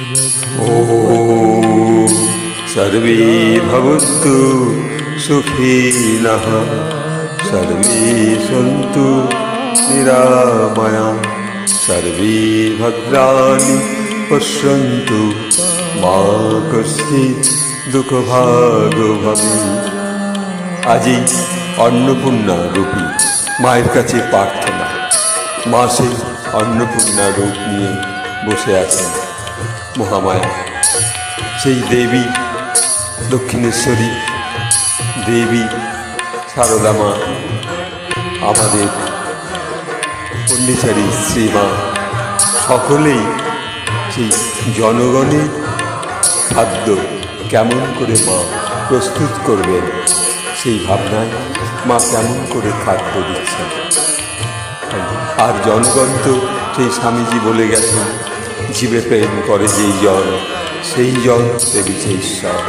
ॐ सर्वे भवन्तु सुखिनः, सर्वे सन्तु निरामयाः, सर्वे भद्राणि पश्यन्तु मा कश्चित् दुःखभाग् भवेत्। আজি অন্নপূর্ণা রূপী মায়ের কাছে প্রার্থনা। মা সেই অন্নপূর্ণা রূপ নিয়ে বসে আছেন মহামায়া, সেই দেবী দক্ষিণেশ্বরী, দেবী সারদা মা, আমাদের পণ্ডিচারী শ্রীমা, সকলেই সেই জনগণের খাদ্য কেমন করে মা প্রস্তুত করবেন সেই ভাবনায় মা কেমন করে খাদ্য দিচ্ছেন। আর জনগণ তো সেই স্বামীজি বলে গেছেন, জীবে প্রেম করে যেই জন সেই জন দেবীছে ঈশ্বর।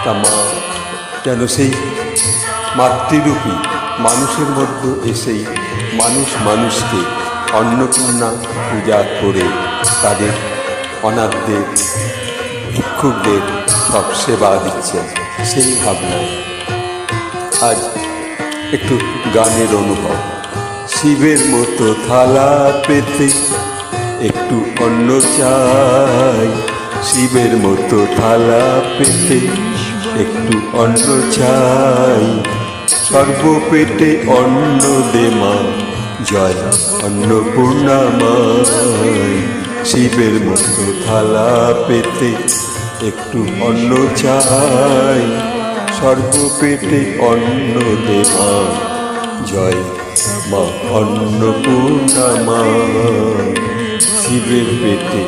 তা মা যেন সেই মাতৃরূপী মানুষের মধ্যে এসেই মানুষকে অন্নপূর্ণা পূজা করে তাদের অনাথদের, ভিক্ষুকদের সব সেবা দিচ্ছেন, সেই ভাবনায় আজ একটু গানের অনুভব। শিবের মতো থালা পেতে একটু অন্ন চাই, শিবের মতো থালা পেতে একটু অন্ন চাই, সর্বপেটে অন্ন দে মা, জয় অন্নপূর্ণা মাই। শিবের মতো থালা পেতে একটু অন্ন চাই, সর্বপেটে অন্ন দে মা, জয় মা অন্নপূর্ণা মা। শিবের পেটে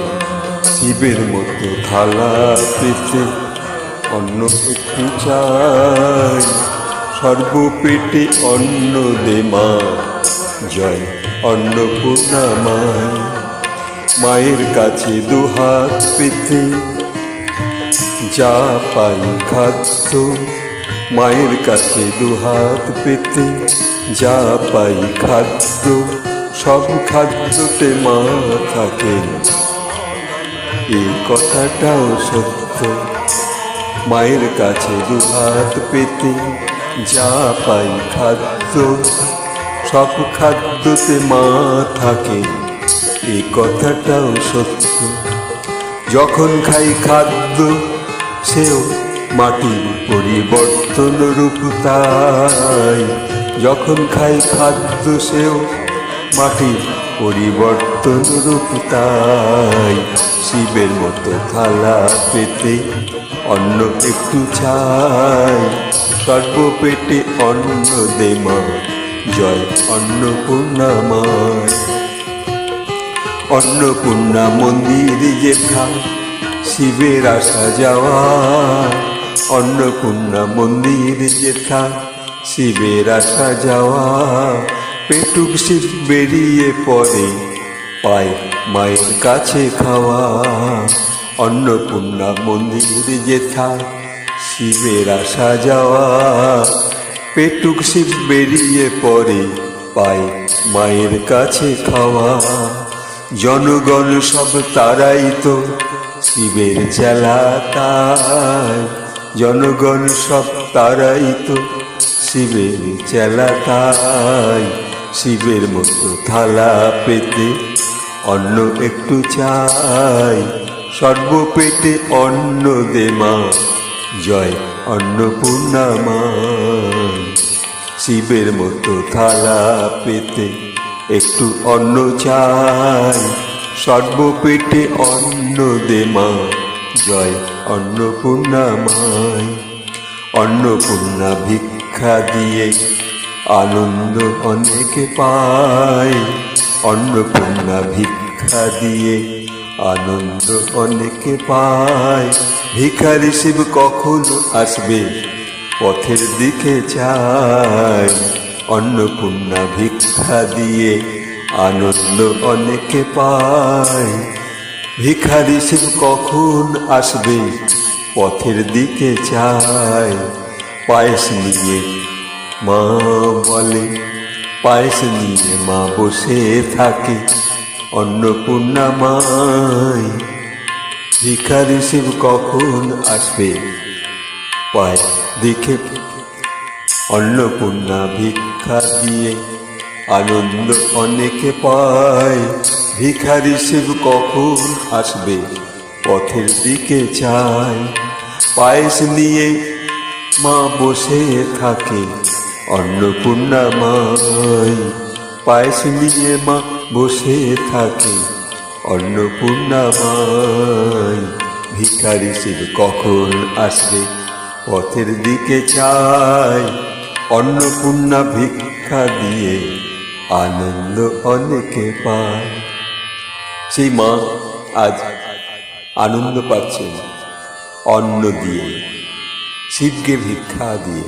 শিবের মতো থালা পেতে অন্ন একটু চাই, সর্বপেটে অন্ন দে মা, জয় অন্নপূর্ণা মা। মায়ের কাছে দুহাত পেতে যা পাই খাদ্য, মায়ের কাছে দুহাত পেতে যা পাই খাদ্য, সব খাদ্যতে মা থাকে, এই কথাটাও সত্য। মায়ের কাছে দুহাত পেতে যা পাই খাদ্য, সব খাদ্যতে মা থাকে, এই কথাটাও সত্য। যখন খাই খাদ্য সেও মাটির পরিবর্তন রূপ তাই, যখন খাই খাদ্য সেও মাটির পরিবর্তন রূপ তাই। শিবের মতো থালা পেতে অন্ন একটু চাই, সর্বপেটে অন্ন দে মা, জয় অন্নপূর্ণা মা। অন্নপূর্ণা মন্দির যেথা শিবের আসা যাওয়া, অন্নপূর্ণা মন্দির যেথা শিবের আসা যাওয়া, পেটুক শিব বেরিয়ে পড়ে পায় মায়ের কাছে খাওয়া। অন্নপূর্ণা মন্দির যেথা শিবের আসা যাওয়া, পেটুক শিব বেরিয়ে পড়ে পায় মায়ের কাছে খাওয়া। জনগণ সব তারাই তো শিবের চেলা তাই, জনগণ সব তারাই তো শিবের চেলা তাই। শিবের মতো থালা পেতে অন্ন একটু চাই, সর্বপেটে অন্ন দে মা, জয় অন্নপূর্ণা মা। শিবের মতো থালা পেতে একটু অন্ন চাই, সর্বপেটে অন্ন দে মা, জয় অন্নপূর্ণা মাই। অন্নপূর্ণা ভিক্ষা দিয়ে আনন্দ অনেকে পায়, অন্নপূর্ণা ভিক্ষা দিয়ে আনন্দ অনেকে পায়। ভিখারি শিব কখন আসবে পথের দিকে চায়, অন্নপূর্ণা ভিক্ষা দিয়ে আনন্দ অনেকে পায়। ভিখারি শিব কখন আসবে পথের দিকে চায়। পায়েস নিয়ে মা বলে, পায়েস নিয়ে মা বসে থাকে, অন্নপূর্ণা মাই ভিখারি শিব কখন আসবে, পায় দেখে অন্নপূর্ণা ভিক্ষা দিয়ে আনন্দ অনেকে পায়। ভিখারি শিব কখন আসবে, পথের দিকে চায়। পায়েস নিয়ে মা বসে থাকে অন্নপূর্ণা মাই। পায়েস নিয়ে মা বসে থাকে অন্নপূর্ণা মাই। ভিখারি শিব কখন আসবে, পথের দিকে চায়। অন্নপূর্ণা ভিক্ষা দিয়ে আনন্দ অনেকে পায়। সেই মা আজ আনন্দ পাচ্ছেন অন্ন দিয়ে, শিবকে ভিক্ষা দিয়ে।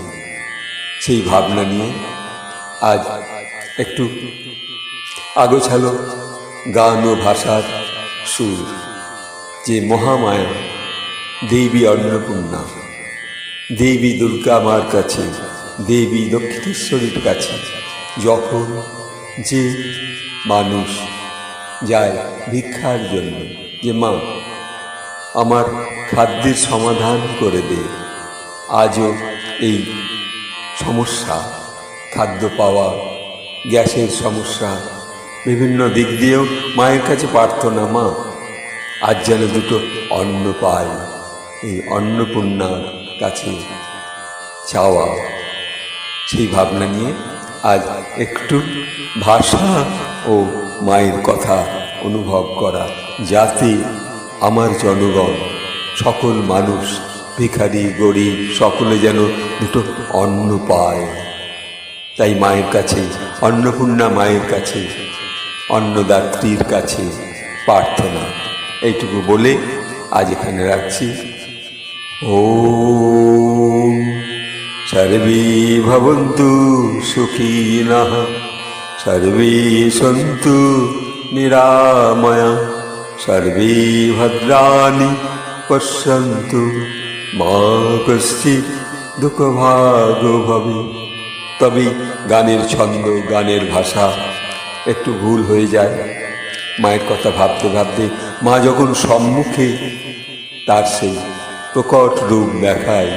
সেই ভাবনা নিয়ে আজ একটু আগোছালো গান ও ভাষার সুর। যে মহামায়া দেবী অন্নপূর্ণা, দেবী দুর্গা মার কাছে, দেবী দক্ষিণেশ্বরীর কাছে যখন যে মানুষ যায় ভিক্ষার জন্য, যে মা আমার খাদ্যের সমাধান করে দে। আজও এই সমস্যা, খাদ্য পাওয়া, গ্যাসের সমস্যা, বিভিন্ন দিক দিয়েও মায়ের কাছে প্রার্থনা, মা আজ যেন দুটো অন্ন পাই। এই অন্নপূর্ণার কাছে চাওয়া, সেই ভাবনা নিয়ে আজ একটু ভাষা ও মায়ের কথা অনুভব করা, যাতে আমার জনগণ, সকল মানুষ, ভিখারি গরিব সকলে যেন দুটো অন্ন পায়। তাই মায়ের কাছে, অন্নপূর্ণা মায়ের কাছে, অন্নদাত্রীর কাছে প্রার্থনা। এইটুকু বলে আজ এখানে রাখছি। ওম সর্বে ভবন্তু সুখিনঃ, সর্বে সন্তু নিরাময়া, সর্বে ভদ্রাণি পশ্যন্তু, মা কশ্চিৎ দুঃখভাগ ভবে। তবে গানের ছন্দ, গানের ভাষা একটু ভুল হয়ে যায়। মায়ের কথা ভাবতে ভাবতে মা যখন সম্মুখে তার সেই প্রকট রূপ দেখায়,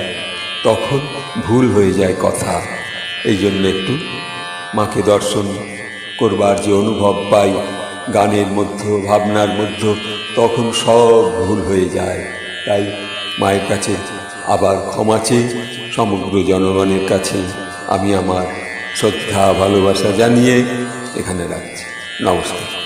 তখন ভুল হয়ে যায় কথা। এই জন্য একটু মাকে দর্শন করবার যে অনুভব পাই গানের মধ্যে, ভাবনার মধ্যে, তখন সব ভুল হয়ে যায়। তাই মায়ের কাছে আবার ক্ষমা চেয়ে সমগ্র জনগণের কাছে আমি আমার শ্রদ্ধা ভালোবাসা জানিয়ে এখানে রাখছি। নমস্কার।